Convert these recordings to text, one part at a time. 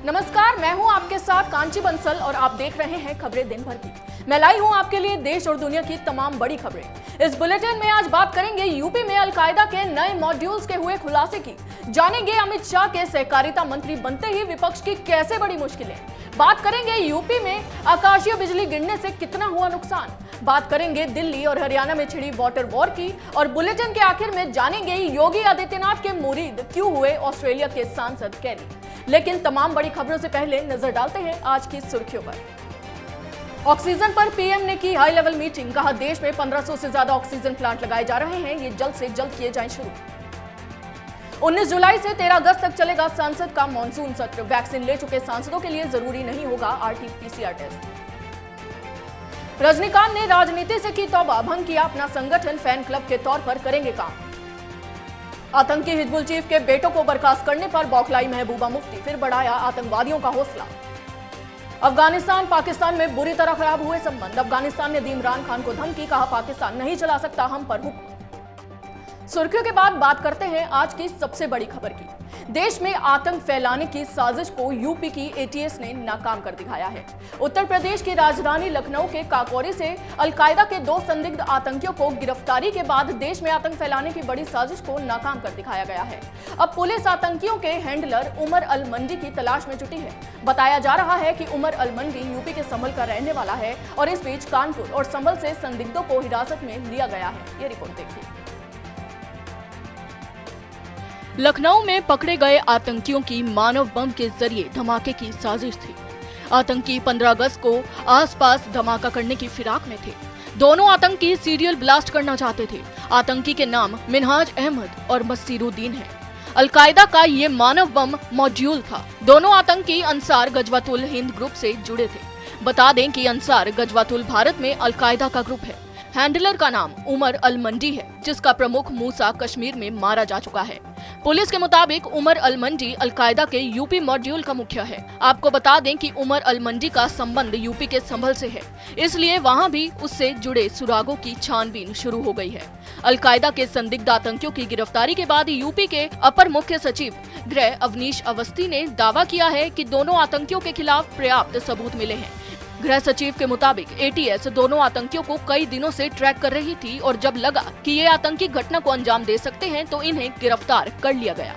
नमस्कार, मैं हूं आपके साथ कांची बंसल और आप देख रहे हैं खबरें दिन भर की। मैं लाई हूं आपके लिए देश और दुनिया की तमाम बड़ी खबरें। इस बुलेटिन में आज बात करेंगे यूपी में अलकायदा के नए मॉड्यूल्स के हुए खुलासे की, जानेंगे अमित शाह के सहकारिता मंत्री बनते ही विपक्ष की कैसे बड़ी मुश्किलें, बात करेंगे यूपी में आकाशीय बिजली गिरने से कितना हुआ नुकसान, बात करेंगे दिल्ली और हरियाणा में छिड़ी वाटर वॉर की, और बुलेटिन के आखिर में जानेंगे योगी आदित्यनाथ के मुरीद क्यों हुए ऑस्ट्रेलिया के सांसद कैरी। लेकिन तमाम बड़ी खबरों से पहले नजर डालते हैं आज की सुर्खियों पर। ऑक्सीजन पर पीएम ने की हाई लेवल मीटिंग, कहा देश में 1500 से ज्यादा ऑक्सीजन प्लांट लगाए जा रहे हैं, ये जल्द से जल्द किए जाएं शुरू। 19 जुलाई से 13 अगस्त तक चलेगा संसद का मॉनसून सत्र, वैक्सीन ले चुके सांसदों के लिए जरूरी नहीं होगा आरटी-पीसीआर टेस्ट। रजनीकांत ने राजनीति से की तौबा, भंग किया अपना संगठन, फैन क्लब के तौर पर करेंगे काम। आतंकी हिजबुल चीफ के बेटों को बर्खास्त करने पर बौखलाई महबूबा मुफ्ती, फिर बढ़ाया आतंकवादियों का हौसला। अफगानिस्तान पाकिस्तान में बुरी तरह खराब हुए संबंध, अफगानिस्तान ने दी इमरान खान को धमकी, कहा पाकिस्तान नहीं चला सकता हम पर हुक्म। सुर्खियों के बाद बात करते हैं आज की सबसे बड़ी खबर की। देश में आतंक फैलाने की साजिश को यूपी की एटीएस ने नाकाम कर दिखाया है। उत्तर प्रदेश की राजधानी लखनऊ के काकोरी से अलकायदा के 2 संदिग्ध आतंकियों को गिरफ्तारी के बाद देश में आतंक फैलाने की बड़ी साजिश को नाकाम कर दिखाया गया है। अब पुलिस आतंकियों के हैंडलर उमर अल मंडी की तलाश में जुटी है। बताया जा रहा है कि उमर अल मंडी यूपी के संभल का रहने वाला है और इस बीच कानपुर और संभल से संदिग्धों को हिरासत में लिया गया है। ये रिपोर्ट देखिए। लखनऊ में पकड़े गए आतंकियों की मानव बम के जरिए धमाके की साजिश थी। आतंकी 15 अगस्त को आसपास धमाका करने की फिराक में थे। दोनों आतंकी सीरियल ब्लास्ट करना चाहते थे। आतंकी के नाम मिनहाज अहमद और मसीरुद्दीन है। अलकायदा का ये मानव बम मॉड्यूल था। दोनों आतंकी अंसार गजवातुल हिंद ग्रुप से जुड़े थे। बता दें कि अंसार गजवातुल भारत में अलकायदा का ग्रुप है। हैंडलर का नाम उमर अल मंडी है, जिसका प्रमुख मूसा कश्मीर में मारा जा चुका है। पुलिस के मुताबिक उमर अल मंडी अलकायदा के यूपी मॉड्यूल का मुखिया है। आपको बता दें कि उमर अल मंडी का संबंध यूपी के संभल से है, इसलिए वहां भी उससे जुड़े सुरागों की छानबीन शुरू हो गई है। अलकायदा के संदिग्ध आतंकियों की गिरफ्तारी के बाद यूपी के अपर मुख्य सचिव गृह अवनीश अवस्थी ने दावा किया है कि दोनों आतंकियों के खिलाफ पर्याप्त सबूत मिले हैं। गृह सचिव के मुताबिक एटीएस दोनों आतंकियों को कई दिनों से ट्रैक कर रही थी और जब लगा कि ये आतंकी घटना को अंजाम दे सकते हैं तो इन्हें गिरफ्तार कर लिया गया।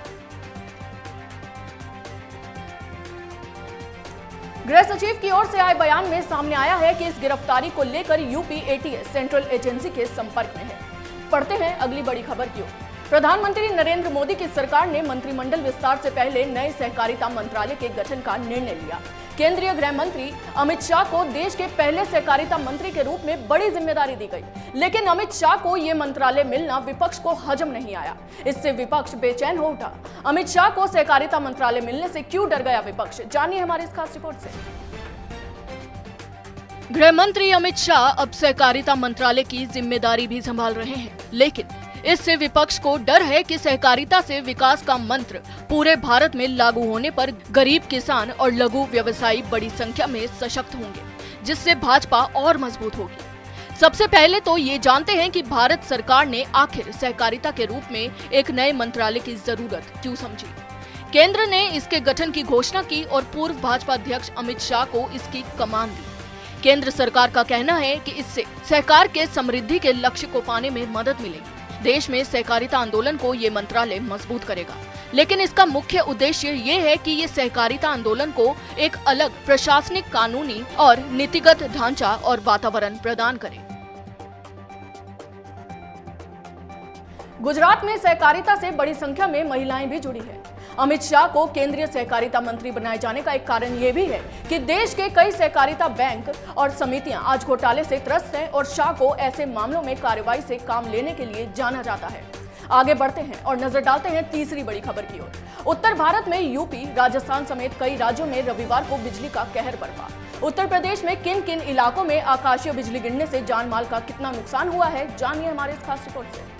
गृह सचिव की ओर से आए बयान में सामने आया है कि इस गिरफ्तारी को लेकर यूपी एटीएस सेंट्रल एजेंसी के संपर्क में है। पढ़ते हैं अगली बड़ी खबर की ओर। प्रधानमंत्री नरेंद्र मोदी की सरकार ने मंत्रिमंडल विस्तार से पहले नए सहकारिता मंत्रालय के गठन का निर्णय लिया। केंद्रीय गृह मंत्री अमित शाह को देश के पहले सहकारिता मंत्री के रूप में बड़ी जिम्मेदारी दी गई, लेकिन अमित शाह को ये मंत्रालय मिलना विपक्ष को हजम नहीं आया। इससे विपक्ष बेचैन हो उठा। अमित शाह को सहकारिता मंत्रालय मिलने से क्यों डर गया विपक्ष, जानिए हमारी इस खास रिपोर्ट से। गृह मंत्री अमित शाह अब सहकारिता मंत्रालय की जिम्मेदारी भी संभाल रहे हैं, लेकिन इससे विपक्ष को डर है कि सहकारिता से विकास का मंत्र पूरे भारत में लागू होने पर गरीब किसान और लघु व्यवसायी बड़ी संख्या में सशक्त होंगे, जिससे भाजपा और मजबूत होगी। सबसे पहले तो ये जानते हैं कि भारत सरकार ने आखिर सहकारिता के रूप में एक नए मंत्रालय की जरूरत क्यों समझी। केंद्र ने इसके गठन की घोषणा की और पूर्व भाजपा अध्यक्ष अमित शाह को इसकी कमान दी। केंद्र सरकार का कहना है कि इससे सहकार के समृद्धि के लक्ष्य को पाने में मदद मिलेगी। देश में सहकारिता आंदोलन को ये मंत्रालय मजबूत करेगा, लेकिन इसका मुख्य उद्देश्य ये है कि ये सहकारिता आंदोलन को एक अलग प्रशासनिक, कानूनी और नीतिगत ढांचा और वातावरण प्रदान करे। गुजरात में सहकारिता से बड़ी संख्या में महिलाएं भी जुड़ी है। अमित शाह को केंद्रीय सहकारिता मंत्री बनाए जाने का एक कारण ये भी है कि देश के कई सहकारिता बैंक और समितियां आज घोटाले से त्रस्त हैं और शाह को ऐसे मामलों में कार्रवाई से काम लेने के लिए जाना जाता है। आगे बढ़ते हैं और नजर डालते हैं तीसरी बड़ी खबर की ओर। उत्तर भारत में यूपी, राजस्थान समेत कई राज्यों में रविवार को बिजली का कहर बरपा। उत्तर प्रदेश में किन किन इलाकों में आकाशीय बिजली गिरने से जान माल का कितना नुकसान हुआ है, जानिए हमारे इस खास रिपोर्ट से।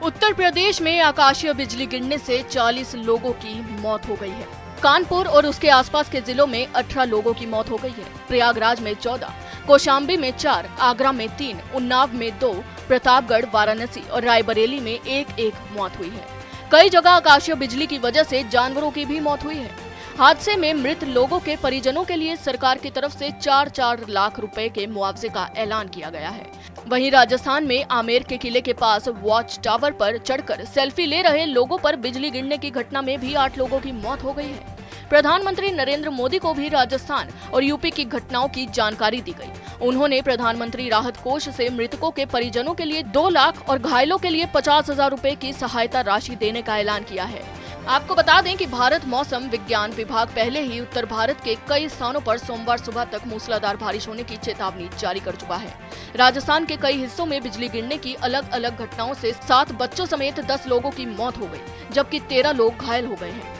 उत्तर प्रदेश में आकाशीय बिजली गिरने से 40 लोगों की मौत हो गई है। कानपुर और उसके आसपास के जिलों में 18 लोगों की मौत हो गई है। प्रयागराज में 14, कौशाम्बी में 4, आगरा में 3, उन्नाव में 2, प्रतापगढ़, वाराणसी और रायबरेली में एक मौत हुई है। कई जगह आकाशीय बिजली की वजह से जानवरों की भी मौत हुई है। हादसे में मृत लोगों के परिजनों के लिए सरकार की तरफ से 4-4 लाख रुपए के मुआवजे का ऐलान किया गया है। वहीं राजस्थान में आमेर के किले के पास वॉच टावर पर चढ़कर सेल्फी ले रहे लोगों पर बिजली गिरने की घटना में भी 8 लोगों की मौत हो गई है। प्रधानमंत्री नरेंद्र मोदी को भी राजस्थान और यूपी की घटनाओं की जानकारी दी गई। उन्होंने प्रधानमंत्री राहत कोष से मृतकों के परिजनों के लिए 2 लाख और घायलों के लिए 50,000 रुपए की सहायता राशि देने का ऐलान किया है। आपको बता दें कि भारत मौसम विज्ञान विभाग पहले ही उत्तर भारत के कई स्थानों पर सोमवार सुबह तक मूसलाधार बारिश होने की चेतावनी जारी कर चुका है। राजस्थान के कई हिस्सों में बिजली गिरने की अलग अलग घटनाओं से 7 बच्चों समेत 10 लोगों की मौत हो गई, जबकि 13 लोग घायल हो गए हैं।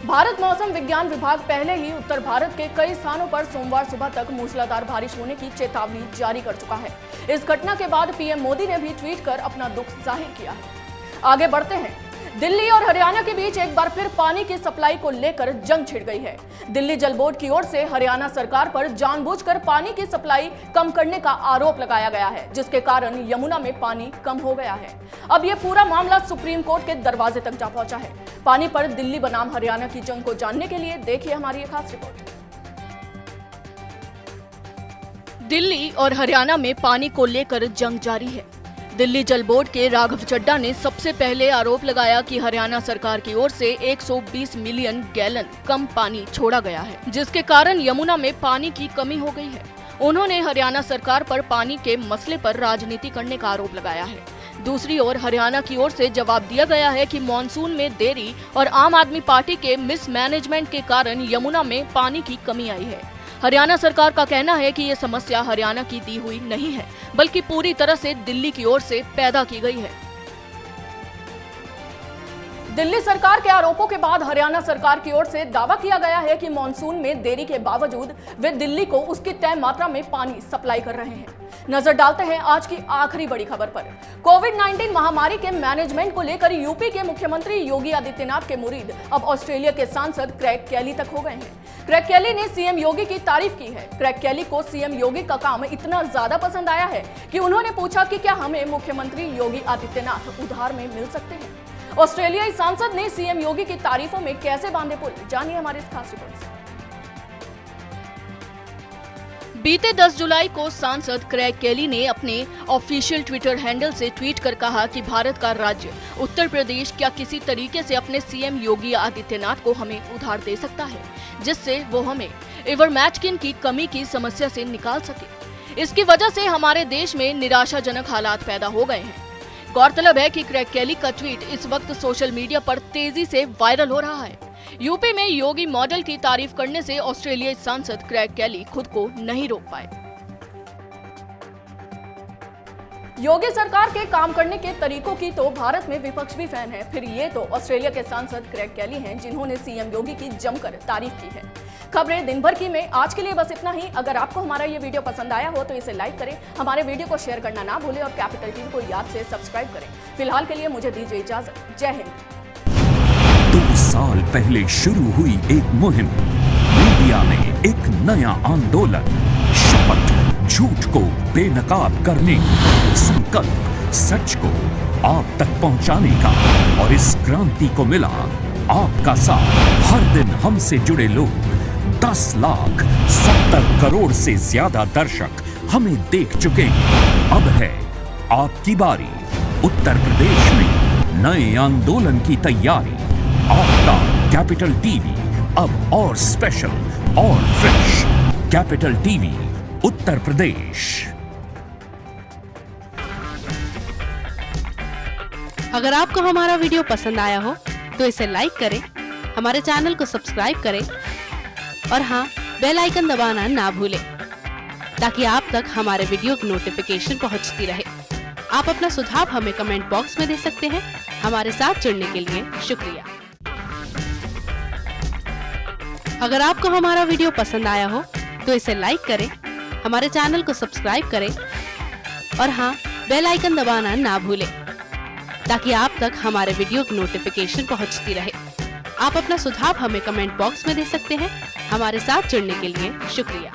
भारत मौसम विज्ञान विभाग पहले ही उत्तर भारत के कई स्थानों पर सोमवार सुबह तक मूसलाधार बारिश होने की चेतावनी जारी कर चुका है। इस घटना के बाद पीएम मोदी ने भी ट्वीट कर अपना दुख जाहिर किया है। आगे बढ़ते हैं। दिल्ली और हरियाणा के बीच एक बार फिर पानी की सप्लाई को लेकर जंग छिड़ गई है। दिल्ली जल बोर्ड की ओर से हरियाणा सरकार पर जानबूझकर पानी की सप्लाई कम करने का आरोप लगाया गया है, जिसके कारण यमुना में पानी कम हो गया है। अब यह पूरा मामला सुप्रीम कोर्ट के दरवाजे तक जा पहुंचा है। पानी पर दिल्ली बनाम हरियाणा की जंग को जानने के लिए देखिए हमारी ये खास रिपोर्ट। दिल्ली और हरियाणा में पानी को लेकर जंग जारी है। दिल्ली जल बोर्ड के राघव चड्डा ने सबसे पहले आरोप लगाया कि हरियाणा सरकार की ओर से 120 मिलियन गैलन कम पानी छोड़ा गया है, जिसके कारण यमुना में पानी की कमी हो गई है। उन्होंने हरियाणा सरकार पर पानी के मसले पर राजनीति करने का आरोप लगाया है। दूसरी ओर हरियाणा की ओर से जवाब दिया गया है कि मॉनसून में देरी और आम आदमी पार्टी के मिसमैनेजमेंट के कारण यमुना में पानी की कमी आई है। हरियाणा सरकार का कहना है कि ये समस्या हरियाणा की दी हुई नहीं है, बल्कि पूरी तरह से दिल्ली की ओर से पैदा की गई है। दिल्ली सरकार के आरोपों के बाद हरियाणा सरकार की ओर से दावा किया गया है कि मॉनसून में देरी के बावजूद वे दिल्ली को उसकी तय मात्रा में पानी सप्लाई कर रहे हैं। नजर डालते हैं आज की आखिरी बड़ी खबर पर। कोविड-19 महामारी के मैनेजमेंट को लेकर यूपी के मुख्यमंत्री योगी आदित्यनाथ के मुरीद अब ऑस्ट्रेलिया के सांसद क्रेग कैली तक हो गए हैं। क्रेग कैली ने सीएम योगी की तारीफ की है। क्रेग कैली को सीएम योगी का काम इतना ज्यादा पसंद आया है कि उन्होंने पूछा कि क्या हमें मुख्यमंत्री योगी आदित्यनाथ उधार में मिल सकते हैं। ऑस्ट्रेलियाई सांसद ने सीएम योगी की तारीफों में कैसे बांधे पुल, जानिए हमारे इस खास रिपोर्ट से। बीते 10 जुलाई को सांसद क्रेग कैली ने अपने ऑफिशियल ट्विटर हैंडल से ट्वीट कर कहा कि भारत का राज्य उत्तर प्रदेश क्या किसी तरीके से अपने सीएम योगी आदित्यनाथ को हमें उधार दे सकता है, जिससे वो हमें इवरमैचकिन की कमी की समस्या से निकाल सके। इसकी वजह से हमारे देश में निराशाजनक हालात पैदा हो गए हैं। गौरतलब है कि क्रेग कैली का ट्वीट इस वक्त सोशल मीडिया पर तेजी से वायरल हो रहा है। यूपी में योगी मॉडल की तारीफ करने से ऑस्ट्रेलियाई सांसद क्रेग कैली खुद को नहीं रोक पाए। योगी सरकार के काम करने के तरीकों की तो भारत में विपक्ष भी फैन है, फिर ये तो ऑस्ट्रेलिया के सांसद क्रेग कैली हैं, जिन्होंने सीएम योगी की जमकर तारीफ की है। खबरें दिन भर की में आज के लिए बस इतना ही। अगर आपको हमारा ये वीडियो पसंद आया हो तो इसे लाइक करें, हमारे वीडियो को शेयर करना ना भूलें और कैपिटल टीवी को याद से सब्सक्राइब करें। फिलहाल के लिए मुझे दीजिए इजाजत। जय हिंद। 2 साल पहले शुरू हुई एक मुहिम, मीडिया में एक नया आंदोलन, शपथ झूठ को बेनकाब करने की, संकल्प सच को आप तक पहुंचाने का। और इस क्रांति को मिला आपका साथ। हर दिन हमसे जुड़े लोग, 10,70 करोड़ से ज्यादा दर्शक हमें देख चुके हैं। अब है आपकी बारी। उत्तर प्रदेश में नए आंदोलन की तैयारी। आपका कैपिटल टीवी अब और स्पेशल और fresh. Capital TV Uttar Pradesh. अगर आपको हमारा वीडियो पसंद आया हो तो इसे लाइक करें, हमारे चैनल को सब्सक्राइब करें और हाँ, बेल आइकन दबाना ना भूलें ताकि आप तक हमारे वीडियो की नोटिफिकेशन पहुंचती रहे। आप अपना सुझाव हमें कमेंट बॉक्स में दे सकते हैं। हमारे साथ जुड़ने के लिए शुक्रिया। अगर आपको हमारा वीडियो पसंद आया हो तो इसे लाइक करें, हमारे चैनल को सब्सक्राइब करें और हाँ, बेल आइकन दबाना ना भूलें ताकि आप तक हमारे वीडियो की नोटिफिकेशन पहुंचती रहे। आप अपना सुझाव हमें कमेंट बॉक्स में दे सकते हैं। हमारे साथ जुड़ने के लिए शुक्रिया।